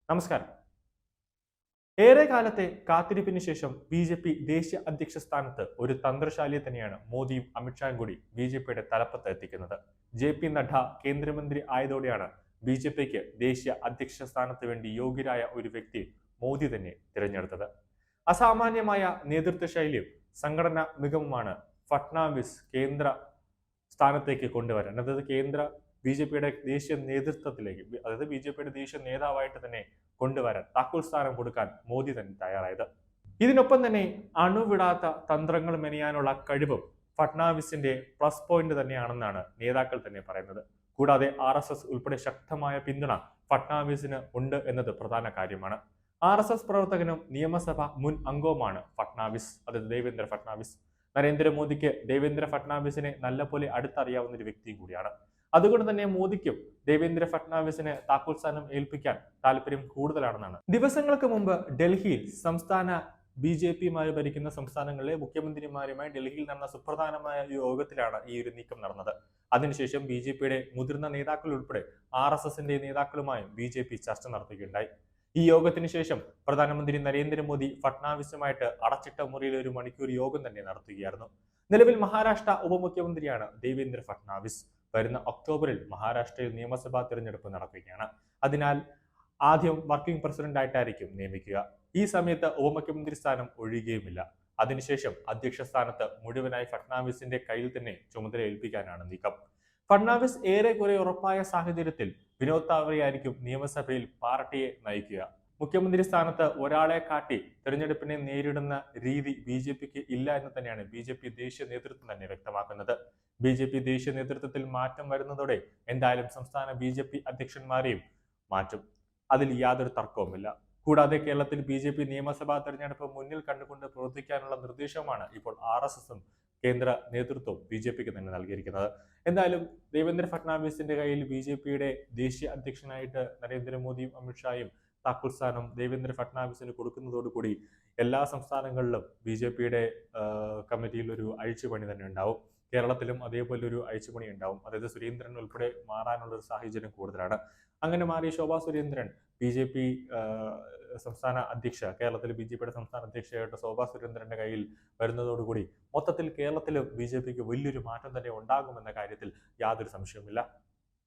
നമസ്കാരം. ഏറെ കാലത്തെ കാത്തിരിപ്പിന് ശേഷം ബി.ജെ.പി. ദേശീയ അധ്യക്ഷ സ്ഥാനത്ത് ഒരു തന്ത്രശാലിയെ തന്നെയാണ് മോദിയും അമിത്ഷായും കൂടി ബി.ജെ.പിയുടെ തലപ്പത്ത് എത്തിക്കുന്നത്. ജെ.പി. നഡ്ഡ കേന്ദ്രമന്ത്രി ആയതോടെയാണ് ബി.ജെ.പിക്ക് ദേശീയ അധ്യക്ഷ സ്ഥാനത്ത് വേണ്ടി യോഗ്യരായ ഒരു വ്യക്തി മോദി തന്നെ തിരഞ്ഞെടുത്തത്. അസാമാന്യമായ നേതൃത്വ ശൈലിയും സംഘടനാ മികവുമാണ് ഫട്നാവിസ് കേന്ദ്ര സ്ഥാനത്തേക്ക് കൊണ്ടുവരാൻ, അതായത് കേന്ദ്ര ബി.ജെ.പിയുടെ ദേശീയ നേതൃത്വത്തിലേക്ക്, അതായത് ബി.ജെ.പിയുടെ ദേശീയ നേതാവായിട്ട് തന്നെ കൊണ്ടുവരാൻ, താക്കോൽ സ്ഥാനം കൊടുക്കാൻ മോദി തന്നെ തയ്യാറായത്. ഇതിനൊപ്പം തന്നെ അണുവിടാത്ത തന്ത്രങ്ങൾ മെനയാനുള്ള കഴിവും ഫട്നാവിസിന്റെ പ്ലസ് പോയിന്റ് തന്നെയാണെന്നാണ് നേതാക്കൾ തന്നെ പറയുന്നത്. കൂടാതെ RSS ഉൾപ്പെടെ ശക്തമായ പിന്തുണ ഫട്നാവിസിന് ഉണ്ട് എന്നത് പ്രധാന കാര്യമാണ്. RSS പ്രവർത്തകനും നിയമസഭ മുൻ അംഗവുമാണ് ഫട്നാവിസ്, അതായത് ദേവേന്ദ്ര ഫട്നാവിസ്. നരേന്ദ്രമോദിക്ക് ദേവേന്ദ്ര ഫട്നാവിസിനെ നല്ലപോലെ അടുത്തറിയാവുന്ന ഒരു വ്യക്തി കൂടിയാണ്. അതുകൊണ്ട് തന്നെ മോദിക്കും ദേവേന്ദ്ര ഫട്നാവിസിനെ താക്കോൽ സ്ഥാനം ഏൽപ്പിക്കാൻ താല്പര്യം കൂടുതലാണെന്നാണ്. ദിവസങ്ങൾക്ക് മുമ്പ് ഡൽഹിയിൽ സംസ്ഥാന ബി.ജെ.പിമാര് ഭരിക്കുന്ന സംസ്ഥാനങ്ങളിലെ മുഖ്യമന്ത്രിമാരുമായി ഡൽഹിയിൽ നടന്ന സുപ്രധാനമായ യോഗത്തിലാണ് ഈ ഒരു നീക്കം നടന്നത്. അതിനുശേഷം ബി.ജെ.പിയുടെ മുതിർന്ന നേതാക്കൾ ഉൾപ്പെടെ RSSന്റെ നേതാക്കളുമായും ബി.ജെ.പി ചർച്ച നടത്തുകയുണ്ടായി. ഈ യോഗത്തിന് ശേഷം പ്രധാനമന്ത്രി നരേന്ദ്രമോദി ഫട്നാവിസുമായിട്ട് അടച്ചിട്ട മുറിയിൽ 1 മണിക്കൂർ യോഗം തന്നെ നടത്തുകയായിരുന്നു. നിലവിൽ മഹാരാഷ്ട്ര ഉപമുഖ്യമന്ത്രിയാണ് ദേവേന്ദ്ര ഫട്നാവിസ്. വരുന്ന ഒക്ടോബറിൽ മഹാരാഷ്ട്രയിൽ നിയമസഭാ തിരഞ്ഞെടുപ്പ് നടക്കുകയാണ്. അതിനാൽ ആദ്യം വർക്കിംഗ് പ്രസിഡന്റ് ആയിട്ടായിരിക്കും നിയമിക്കുക. ഈ സമയത്ത് ഉപമുഖ്യമന്ത്രി സ്ഥാനം ഒഴിയുകയുമില്ല. അതിനുശേഷം അധ്യക്ഷ സ്ഥാനത്ത് മുഴുവനായി ഫട്നാവിസിന്റെ കയ്യിൽ തന്നെ ചുമതല ഏൽപ്പിക്കാനാണ് നീക്കം. ഫട്നാവിസ് ഏറെക്കുറെ ഉറപ്പായ സാഹചര്യത്തിൽ വിനോദ് താവറെയായിരിക്കും നിയമസഭയിൽ പാർട്ടിയെ നയിക്കുക. മുഖ്യമന്ത്രി സ്ഥാനത്ത് ഒരാളെ കാട്ടി തെരഞ്ഞെടുപ്പിനെ നേരിടുന്ന രീതി ബി.ജെ.പിക്ക് ഇല്ല എന്ന് തന്നെയാണ് ബി.ജെ.പി. ദേശീയ നേതൃത്വം തന്നെ വ്യക്തമാക്കുന്നത്. ബി.ജെ.പി. ദേശീയ നേതൃത്വത്തിൽ മാറ്റം വരുന്നതോടെ എന്തായാലും സംസ്ഥാന ബി.ജെ.പി. അധ്യക്ഷന്മാരെയും മാറ്റും, അതിൽ യാതൊരു തർക്കവുമില്ല. കൂടാതെ കേരളത്തിൽ ബി.ജെ.പി. നിയമസഭാ തെരഞ്ഞെടുപ്പ് മുന്നിൽ കണ്ടുകൊണ്ട് പ്രവർത്തിക്കാനുള്ള നിർദ്ദേശമാണ് ഇപ്പോൾ RSSും കേന്ദ്ര നേതൃത്വവും ബി.ജെ.പിക്ക് തന്നെ നൽകിയിരിക്കുന്നത്. എന്തായാലും ദേവേന്ദ്ര ഫട്നാവിസിന്റെ കയ്യിൽ ബി.ജെ.പിയുടെ ദേശീയ അധ്യക്ഷനായിട്ട് നരേന്ദ്രമോദിയും അമിത്ഷായും താക്കോൽ സ്ഥാനം ദേവേന്ദ്ര ഫട്നാവിസിന് കൊടുക്കുന്നതോടുകൂടി എല്ലാ സംസ്ഥാനങ്ങളിലും ബി.ജെ.പിയുടെ കമ്മിറ്റിയിൽ ഒരു അഴിച്ചുപണി തന്നെ ഉണ്ടാവും. കേരളത്തിലും അതേപോലെ ഒരു അഴിച്ചുപണി ഉണ്ടാവും. അതായത് സുരേന്ദ്രൻ ഉൾപ്പെടെ മാറാനുള്ള ഒരു സാഹചര്യം കൂടുതലാണ്. അങ്ങനെ മാറി ശോഭാ സുരേന്ദ്രൻ ബി.ജെ.പി. സംസ്ഥാന അധ്യക്ഷ, കേരളത്തിൽ ബി.ജെ.പിയുടെ സംസ്ഥാന അധ്യക്ഷയായിട്ട് ശോഭാ സുരേന്ദ്രന്റെ കയ്യിൽ വരുന്നതോടുകൂടി മൊത്തത്തിൽ കേരളത്തിലും ബി.ജെ.പിക്ക് വലിയൊരു മാറ്റം തന്നെ ഉണ്ടാകുമെന്ന കാര്യത്തിൽ യാതൊരു സംശയവുമില്ല.